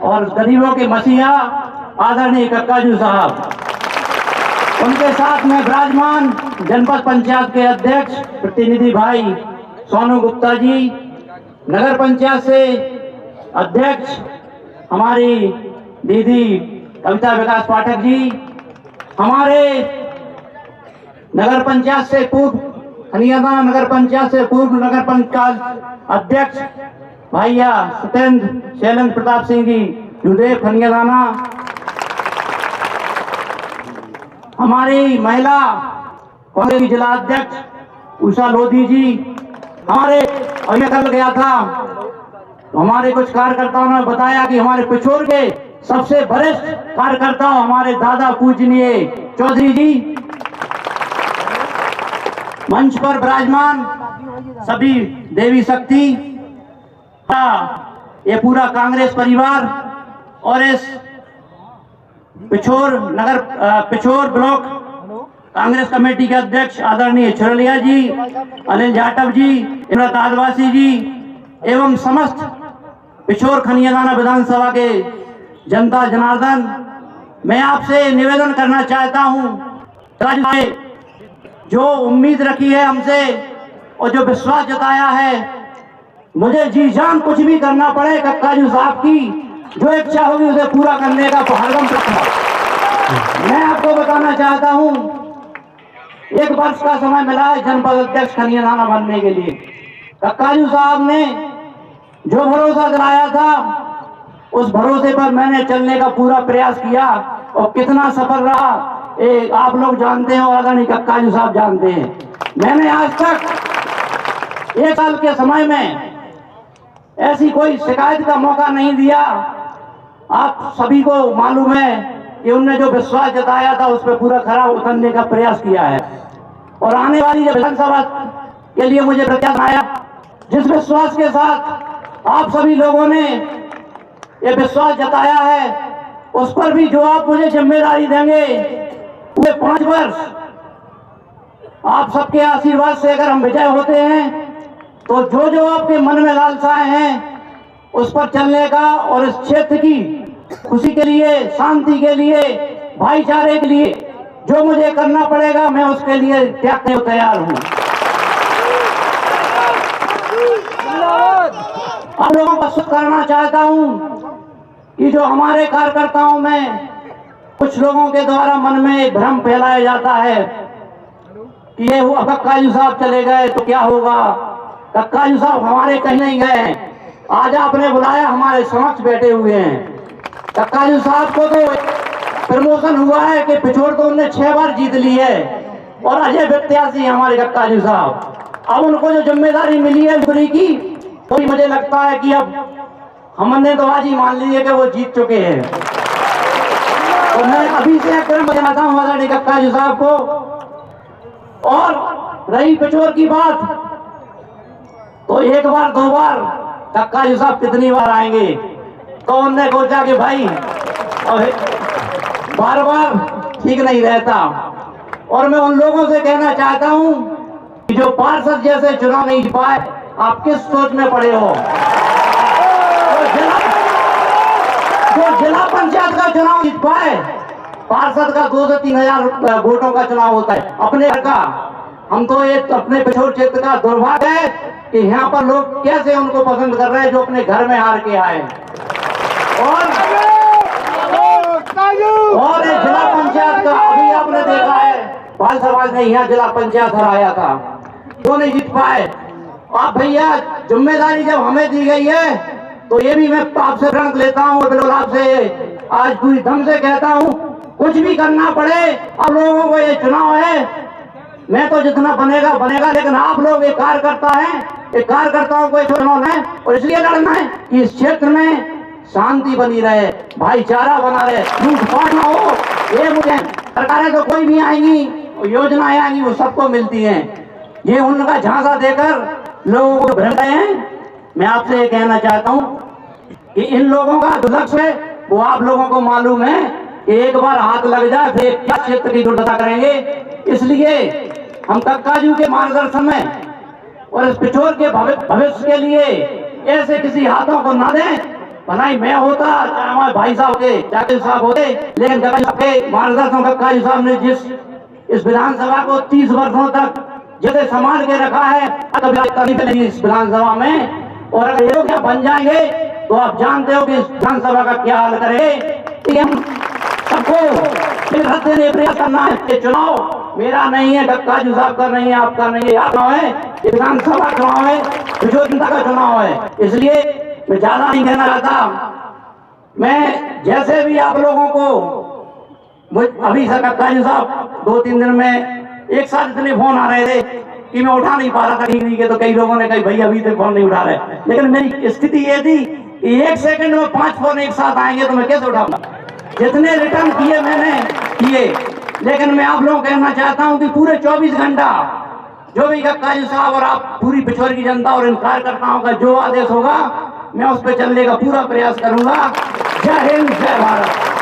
और गरीबों के मसीहा आदरणीय कक्काजू साहब, उनके साथ में विराजमान जनपद पंचायत के अध्यक्ष प्रतिनिधि भाई सोनू गुप्ता जी, नगर पंचायत से अध्यक्ष हमारी दीदी कविता विकास पाठक जी, हमारे नगर पंचायत से पूर्व खनियादाना नगर पंचायत से पूर्व नगर पंचायत अध्यक्ष भैया सत्येंद्र शैलेंद्र प्रताप सिंह जी युदेव खनियादाना, हमारी महिला कांग्रेस की जिला अध्यक्ष उषा लोधी जी, हमारे अभी कल गया था हमारे कुछ कार्यकर्ताओं ने बताया कि हमारे पिछोर के सबसे वरिष्ठ कार्यकर्ता हमारे दादा पूजनीय चौधरी जी, मंच पर विराजमान सभी देवी शक्ति, ये पूरा कांग्रेस परिवार और इस पिछोर ब्लॉक कांग्रेस कमेटी के अध्यक्ष आदरणीय छुरलिया जी, अनिल जाटव जी, इमरत आदिवासी जी एवं समस्त पिछोर खनियादाना विधानसभा के जनता जनार्दन, मैं आपसे निवेदन करना चाहता हूं, जो उम्मीद रखी है हमसे और जो विश्वास जताया है, मुझे जी जान कुछ भी करना पड़े कक्काजू साहब की जो इच्छा होगी उसे पूरा करने का हरदम प्रयत्न। मैं आपको बताना चाहता हूं, 1 वर्ष का समय मिला है जनपद अध्यक्ष खनियादाना बनने के लिए। कक्काजू साहब ने जो भरोसा दिलाया था उस भरोसे पर मैंने चलने का पूरा प्रयास किया और कितना सफल रहा आप लोग जानते हैं और आदरणीय कक्काजू साहब जानते हैं। मैंने आज तक 1 साल के समय में ऐसी कोई शिकायत का मौका नहीं दिया। आप सभी को मालूम है कि उनने जो विश्वास जताया था उस पर पूरा खरा उतरने का प्रयास किया है और आने वाली विधानसभा के लिए मुझे प्रत्याश आया, जिस विश्वास के साथ आप सभी लोगों ने ये विश्वास जताया है उस पर भी जो आप मुझे जिम्मेदारी देंगे पूरे 5 वर्ष आप सबके आशीर्वाद से अगर हम विजय होते हैं तो जो जो आपके मन में लालसाएं हैं उस पर चलने का और इस क्षेत्र की खुशी के लिए, शांति के लिए, भाईचारे के लिए जो मुझे करना पड़ेगा मैं उसके लिए त्यागने को तैयार हूं। आप लोगों को सूचित करना चाहता हूं कि जो हमारे कार्यकर्ताओं में कुछ लोगों के द्वारा मन में एक भ्रम फैलाया जाता है कि ये कक्काजू साहब चले गए तो क्या होगा, कक्काजू साहब हमारे कहीं नहीं गए, आज आपने बुलाया हमारे समक्ष बैठे हुए हैं। कक्काजू साहब को तो प्रमोशन हुआ है कि पिछोड़ तो उनने 6 बार जीत ली है और अजय प्रत्याशी हमारे कक्काजू साहब। अब उनको जो जिम्मेदारी मिली है पूरी की तो मुझे लगता है कि अब हमने तो आज ही मान लीजिए कि वो जीत चुके हैं। तो मैं अभी से बताता हूँ आदरणीय कक्काजू साहब को। और रही पिछोर की बात तो 1 बार 2 बार कक्काजू साहब कितनी बार आएंगे, तो उनने सोचा कि भाई बार बार ठीक नहीं रहता। और मैं उन लोगों से कहना चाहता हूं कि जो पार्षद जैसे चुनाव नहीं जीत पाए आप किस सोच में पड़े हो। जो जिला पंचायत का चुनाव जीत पाए, पार्षद का 2 से 3 हजार वोटों का चुनाव होता है अपने घर का। हम तो ये अपने पिछोर क्षेत्र का दुर्भाग्य है कि यहाँ पर लोग कैसे उनको पसंद कर रहे हैं जो अपने घर में हार के आए। और जिला पंचायत का अभी आपने देखा है बाल समाज ने यहाँ जिला पंचायत हराया था, वो नहीं जीत पाए। आप भैया जिम्मेदारी जब हमें दी गई है तो ये भी मैं आपसे प्रण लेता हूँ, बिल्कुल आपसे आज पूरी दम से कहता हूँ, कुछ भी करना पड़े आप लोगों को ये चुनाव है। मैं तो जितना बनेगा बनेगा, लेकिन आप लोग एक कार्यकर्ता हैं, एक कार्यकर्ताओं को चुनाव है और इसलिए लड़ना है कि इस क्षेत्र में शांति बनी रहे, भाईचारा बना रहे, लूटपाट ना हो। ये मुझे सरकारें तो कोई भी आएंगी, योजनाएं आएंगी वो सबको मिलती हैं, ये उनका झांसा देकर लोगों को भ्रम रहे हैं। मैं आपसे ये कहना चाहता हूँ कि इन लोगों का जो लक्ष्य है वो आप लोगों को मालूम है कि एक बार हाथ लग जाए फिर क्या क्षेत्र की दुर्दशा करेंगे। इसलिए हम कक्काजू के मार्गदर्शन में और इस पिछोर के भविष्य के लिए ऐसे किसी हाथों को ना दें भलाई मैं होता, चाहे हमारे भाई साहब होते, चाहे साहब होते, लेकिन गक्का जी साहब के मार्गदर्शन गक्का जी साहब ने जिस इस विधानसभा को 30 वर्षों तक जैसे संभाल के रखा है, कभी तकलीफ नहीं इस विधानसभा में। और अगर ये लोग यहाँ बन जाएंगे तो आप जानते हो कि इस विधानसभा का क्या हाल करे। कि हम सबको मिलकर देने प्रयास करना है। ये चुनाव मेरा नहीं है, गक्का जी साहब का नहीं है, आपका नहीं है, चुनाव है, ये विधानसभा चुनाव है, जो जनता का चुनाव है। इसलिए मैं ज्यादा नहीं कहना चाहता। मैं जैसे भी आप लोगों को अभी सर गक्का जी साहब 2-3 दिन में एक साथ इतने फोन आ रहे थे कि मैं उठा नहीं पा रहा था डिग्री के, तो कई लोगों ने कहा भाई अभी तक फोन नहीं उठा रहे, लेकिन मेरी स्थिति ये थी कि 1 सेकंड में 5 फोन एक साथ आएंगे तो मैं कैसे उठाऊंगा। जितने रिटर्न किए मैंने किए, लेकिन मैं आप लोगों को कहना चाहता हूं कि पूरे 24 घंटा जो भी गक्का जी साहब और आप पूरी पिछोर की जनता और इन कार्यकर्ताओं का जो आदेश होगा मैं उस पर चलने का पूरा प्रयास करूंगा। जय हिंद, जय भारत।